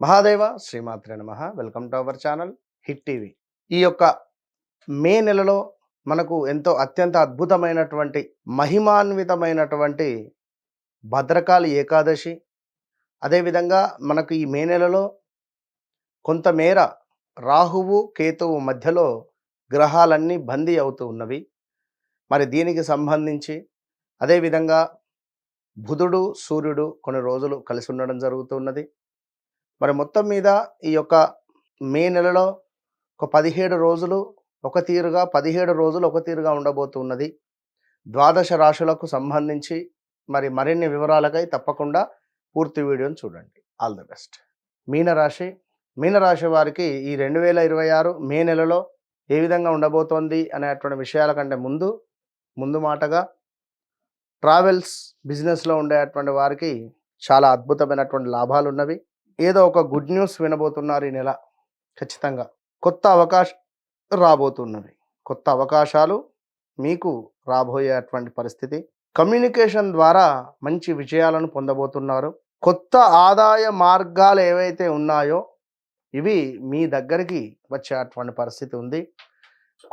మహాదేవ శ్రీమాత్రే నమః. Welcome to our channel hit TV. ఈ యొక్క మే నెలలో మనకు ఎంతో అత్యంత అద్భుతమైనటువంటి మహిమాన్వితమైనటువంటి భద్రకాళి ఏకాదశి. అదేవిధంగా మనకు ఈ మే నెలలో కొంతమేర రాహువు కేతువు మధ్యలో గ్రహాలన్నీ బందీ అవుతూ ఉన్నవి. మరి దీనికి సంబంధించి అదేవిధంగా బుధుడు సూర్యుడు కొన్ని రోజులు కలిసి ఉండడం జరుగుతున్నది. మరి మొత్తం మీద ఈ యొక్క మే నెలలో ఒక 17 రోజులు ఒక తీరుగా 17 రోజులు ఒక తీరుగా ఉండబోతున్నది. ద్వాదశ రాశులకు సంబంధించి మరి మరిన్ని వివరాలకై తప్పకుండా పూర్తి వీడియోని చూడండి. All the best. మీనరాశి. మీనరాశి వారికి ఈ 2026 మే నెలలో ఏ విధంగా ఉండబోతోంది అనేటువంటి విషయాల కంటే ముందు మాటగా ట్రావెల్స్ బిజినెస్లో ఉండేటువంటి వారికి చాలా అద్భుతమైనటువంటి లాభాలు ఉన్నవి. ఏదో ఒక గుడ్ న్యూస్ వినబోతున్నారు ఈ నెల. ఖచ్చితంగా కొత్త అవకాశం రాబోతున్నవి. కొత్త అవకాశాలు మీకు రాబోయేటువంటి పరిస్థితి. కమ్యూనికేషన్ ద్వారా మంచి విజయాలను పొందబోతున్నారు. కొత్త ఆదాయ మార్గాలు ఏవైతే ఉన్నాయో ఇవి మీ దగ్గరికి వచ్చేటువంటి పరిస్థితి ఉంది.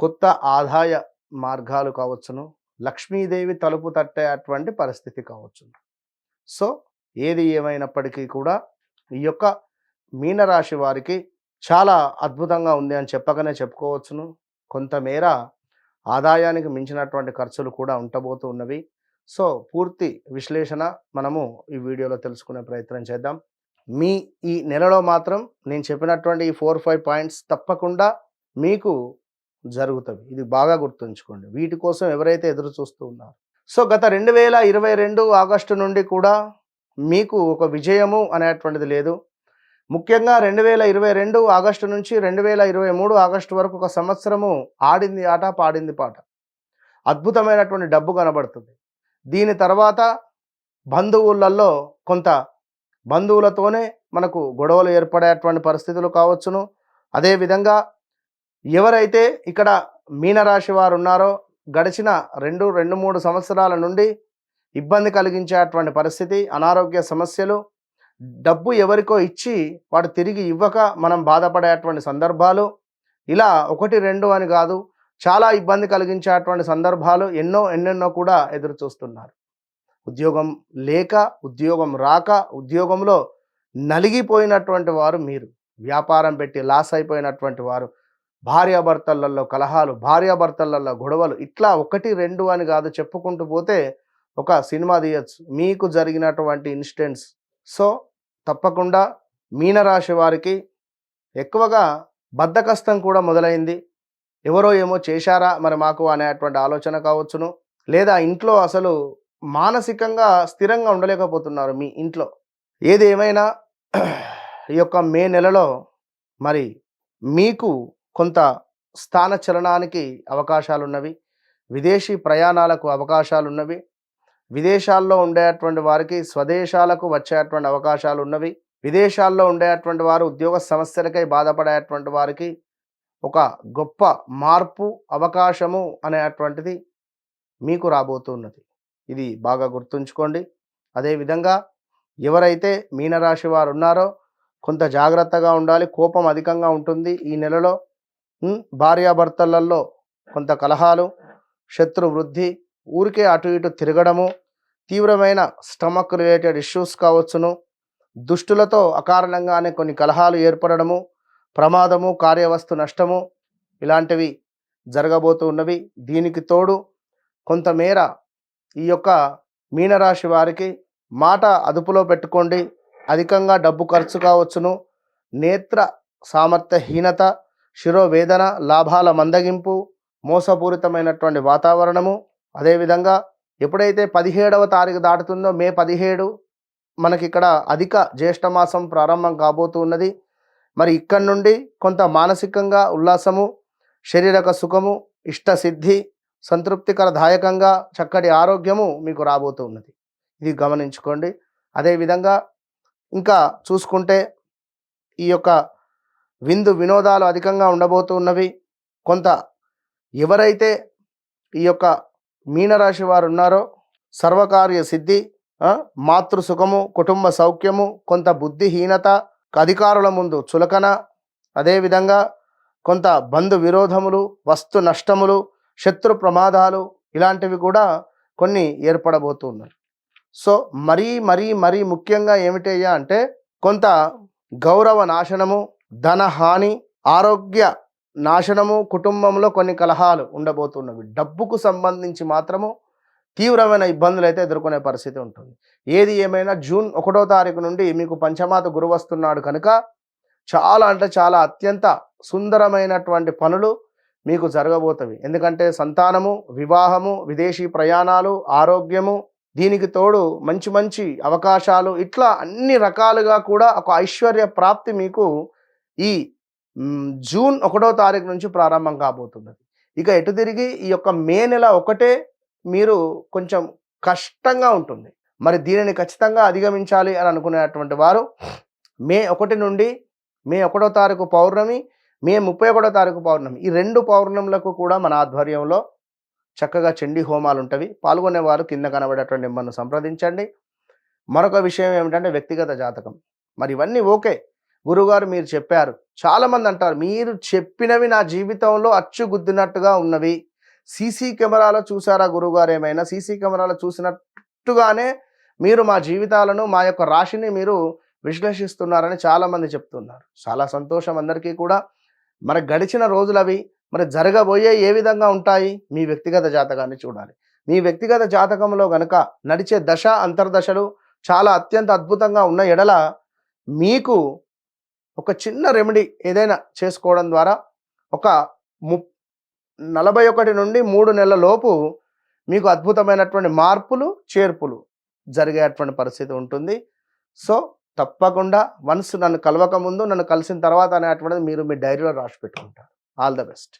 కొత్త ఆదాయ మార్గాలు కావచ్చును, లక్ష్మీదేవి తలుపు తట్టేటువంటి పరిస్థితి కావచ్చును. సో ఏది ఏమైనప్పటికీ కూడా ఈ యొక్క మీనరాశి వారికి చాలా అద్భుతంగా ఉంది అని చెప్పకనే చెప్పుకోవచ్చును. కొంతమేర ఆదాయానికి మించినటువంటి ఖర్చులు కూడా ఉండబోతూ ఉన్నవి. సో పూర్తి విశ్లేషణ మనము ఈ వీడియోలో తెలుసుకునే ప్రయత్నం చేద్దాం. మీ ఈ నెలలో మాత్రం నేను చెప్పినటువంటి ఈ 4-5 పాయింట్స్ తప్పకుండా మీకు జరుగుతవి. ఇది బాగా గుర్తుంచుకోండి. వీటి కోసం ఎవరైతే ఎదురు చూస్తూ ఉన్నారో. సో గత 2022 ఆగస్టు నుండి కూడా మీకు ఒక విజయము అనేటువంటిది లేదు. ముఖ్యంగా 2022 ఆగస్టు నుంచి 2023 ఆగస్టు వరకు ఒక సంవత్సరము ఆడింది ఆట పాడింది పాట. అద్భుతమైనటువంటి డబ్బు కనబడుతుంది. దీని తర్వాత బంధువులలో కొంత బంధువులతోనే మనకు గొడవలు ఏర్పడేటువంటి పరిస్థితులు కావచ్చును. అదేవిధంగా ఎవరైతే ఇక్కడ మీనరాశి వారు ఉన్నారో గడిచిన 2-3 సంవత్సరాల నుండి ఇబ్బంది కలిగించేటువంటి పరిస్థితి, అనారోగ్య సమస్యలు, డబ్బు ఎవరికో ఇచ్చి వాడు తిరిగి ఇవ్వక మనం బాధపడేటువంటి సందర్భాలు, ఇలా 1-2 అని కాదు చాలా ఇబ్బంది కలిగించేటువంటి సందర్భాలు ఎన్నెన్నో కూడా ఎదురు చూస్తున్నారు. ఉద్యోగం లేక, ఉద్యోగం రాక, ఉద్యోగంలో నలిగిపోయినటువంటి వారు మీరు, వ్యాపారం పెట్టి లాస్ అయిపోయినటువంటి వారు, భార్యాభర్తలలో కలహాలు, భార్యాభర్తలలో గొడవలు, ఇట్లా 1-2 అని కాదు చెప్పుకుంటూ పోతే ఒక సినిమా తీయచ్చు మీకు జరిగినటువంటి ఇన్సిడెంట్స్. సో తప్పకుండా మీనరాశి వారికి ఎక్కువగా బద్ధకస్తం కూడా మొదలైంది. ఎవరో ఏమో చేశారా మరి మాకు అనేటువంటి ఆలోచన కావచ్చును. లేదా ఇంట్లో అసలు మానసికంగా స్థిరంగా ఉండలేకపోతున్నారు మీ ఇంట్లో. ఏది ఏమైనా ఈ యొక్క మే నెలలో మరి మీకు కొంత స్థాన చలనానికి అవకాశాలున్నవి. విదేశీ ప్రయాణాలకు అవకాశాలున్నవి. విదేశాల్లో ఉండేటువంటి వారికి స్వదేశాలకు వచ్చేటువంటి అవకాశాలు ఉన్నవి. విదేశాల్లో ఉండేటువంటి వారు ఉద్యోగ సమస్యలకై బాధపడేటువంటి వారికి ఒక గొప్ప మార్పు, అవకాశము అనేటువంటిది మీకు రాబోతున్నది. ఇది బాగా గుర్తుంచుకోండి. అదేవిధంగా ఎవరైతే మీనరాశి వారు ఉన్నారో కొంత జాగ్రత్తగా ఉండాలి. కోపం అధికంగా ఉంటుంది ఈ నెలలో. భార్యాభర్తలలో కొంత కలహాలు, శత్రు వృద్ధి, ఊరికే అటు ఇటు తిరగడము, తీవ్రమైన స్టమక్ రిలేటెడ్ ఇష్యూస్ కావచ్చును. దుష్టులతో అకారణంగానే కొన్ని కలహాలు ఏర్పడము, ప్రమాదము, కార్యవస్తు నష్టము ఇలాంటివి జరగబోతూ ఉన్నవి. దీనికి తోడు కొంతమేర ఈ యొక్క మీనరాశి వారికి మాట అదుపులో పెట్టుకోండి. అధికంగా డబ్బు ఖర్చు కావచ్చును. నేత్ర సామర్థ్యహీనత, శిరోవేదన, లాభాల మందగింపు, మోసపూరితమైనటువంటి వాతావరణము. అదేవిధంగా ఎప్పుడైతే 17వ తారీఖు దాటుతుందో మే 17 మనకి ఇక్కడ అధిక జ్యేష్ఠమాసం ప్రారంభం కాబోతూ ఉన్నది. మరి ఇక్కడి నుండి కొంత మానసికంగా ఉల్లాసము, శారీరక సుఖము, ఇష్టసిద్ధి, సంతృప్తికరదాయకంగా చక్కటి ఆరోగ్యము మీకు రాబోతూ ఉన్నది. ఇది గమనించుకోండి. అదేవిధంగా ఇంకా చూసుకుంటే ఈ యొక్క విందు వినోదాలు అధికంగా ఉండబోతూ ఉన్నవి. కొంత ఎవరైతే ఈ యొక్క మీనరాశి వారు ఉన్నారో సర్వకార్య సిద్ధి, మాతృసుఖము, కుటుంబ సౌఖ్యము, కొంత బుద్ధిహీనత, అధికారుల ముందు చులకన, అదేవిధంగా కొంత బంధు విరోధములు, వస్తు నష్టములు, శత్రు ప్రమాదాలు ఇలాంటివి కూడా కొన్ని ఏర్పడబోతున్నారు. సో మరీ మరీ మరీ ముఖ్యంగా ఏమిటయ్యా అంటే కొంత గౌరవ నాశనము, ధన హాని, ఆరోగ్య నాశనము, కుటుంబంలో కొన్ని కలహాలు ఉండబోతున్నవి. డబ్బుకు సంబంధించి మాత్రము తీవ్రమైన ఇబ్బందులు అయితే ఎదుర్కొనే పరిస్థితి ఉంటుంది. ఏది ఏమైనా జూన్ 1వ తారీఖు నుండి మీకు పంచమాత గురువు వస్తున్నాడు కనుక చాలా అంటే చాలా అత్యంత సుందరమైనటువంటి పనులు మీకు జరగబోతవి. ఎందుకంటే సంతానము, వివాహము, విదేశీ ప్రయాణాలు, ఆరోగ్యము, దీనికి తోడు మంచి మంచి అవకాశాలు, ఇట్లా అన్ని రకాలుగా కూడా ఒక ఐశ్వర్య ప్రాప్తి మీకు ఈ జూన్ 1వ తారీఖు నుంచి ప్రారంభం కాబోతున్నది. ఇక ఎటు తిరిగి ఈ యొక్క మే నెల ఒకటే మీరు కొంచెం కష్టంగా ఉంటుంది. మరి దీనిని ఖచ్చితంగా అధిగమించాలి అని అనుకునేటువంటి వారు మే 1 నుండి మే 1వ తారీఖు పౌర్ణమి, మే 31వ తారీఖు పౌర్ణమి, ఈ 2 పౌర్ణములకు కూడా మన ఆధ్వర్యంలో చక్కగా చండీ హోమాలు ఉంటవి. పాల్గొనేవారు కింద కనబడేటువంటి నెంబర్ను సంప్రదించండి. మరొక విషయం ఏమిటంటే వ్యక్తిగత జాతకం. మరి ఇవన్నీ ఓకే, గురుగారు మీరు చెప్పారు. చాలామంది అంటారు మీరు చెప్పినవి నా జీవితంలో అచ్చుగుద్దినట్టుగా ఉన్నవి. సీసీ కెమెరాలో చూసారా గురుగారు ఏమైనా? సీసీ కెమెరాలో చూసినట్టుగానే మీరు మా జీవితాలను, మా యొక్క రాశిని మీరు విశ్లేషిస్తున్నారని చాలామంది చెప్తున్నారు. చాలా సంతోషం అందరికీ కూడా. మరి గడిచిన రోజులవి, మరి జరగబోయే ఏ విధంగా ఉంటాయి? మీ వ్యక్తిగత జాతకాన్ని చూడాలి. మీ వ్యక్తిగత జాతకంలో గనక నడిచే దశ అంతర్దశలు చాలా అత్యంత అద్భుతంగా ఉన్న ఎడల మీకు ఒక చిన్న రెమెడీ ఏదైనా చేసుకోవడం ద్వారా ఒక 41 నుండి 3 నెలల లోపు మీకు అద్భుతమైనటువంటి మార్పులు, చేర్పులు జరిగేటువంటి పరిస్థితి ఉంటుంది. సో తప్పకుండా వన్స్ నన్ను కలవక ముందు, నన్ను కలిసిన తర్వాత అనేటువంటిది మీరు మీ డైరీలో రాసి పెట్టుకుంటారు. All the best.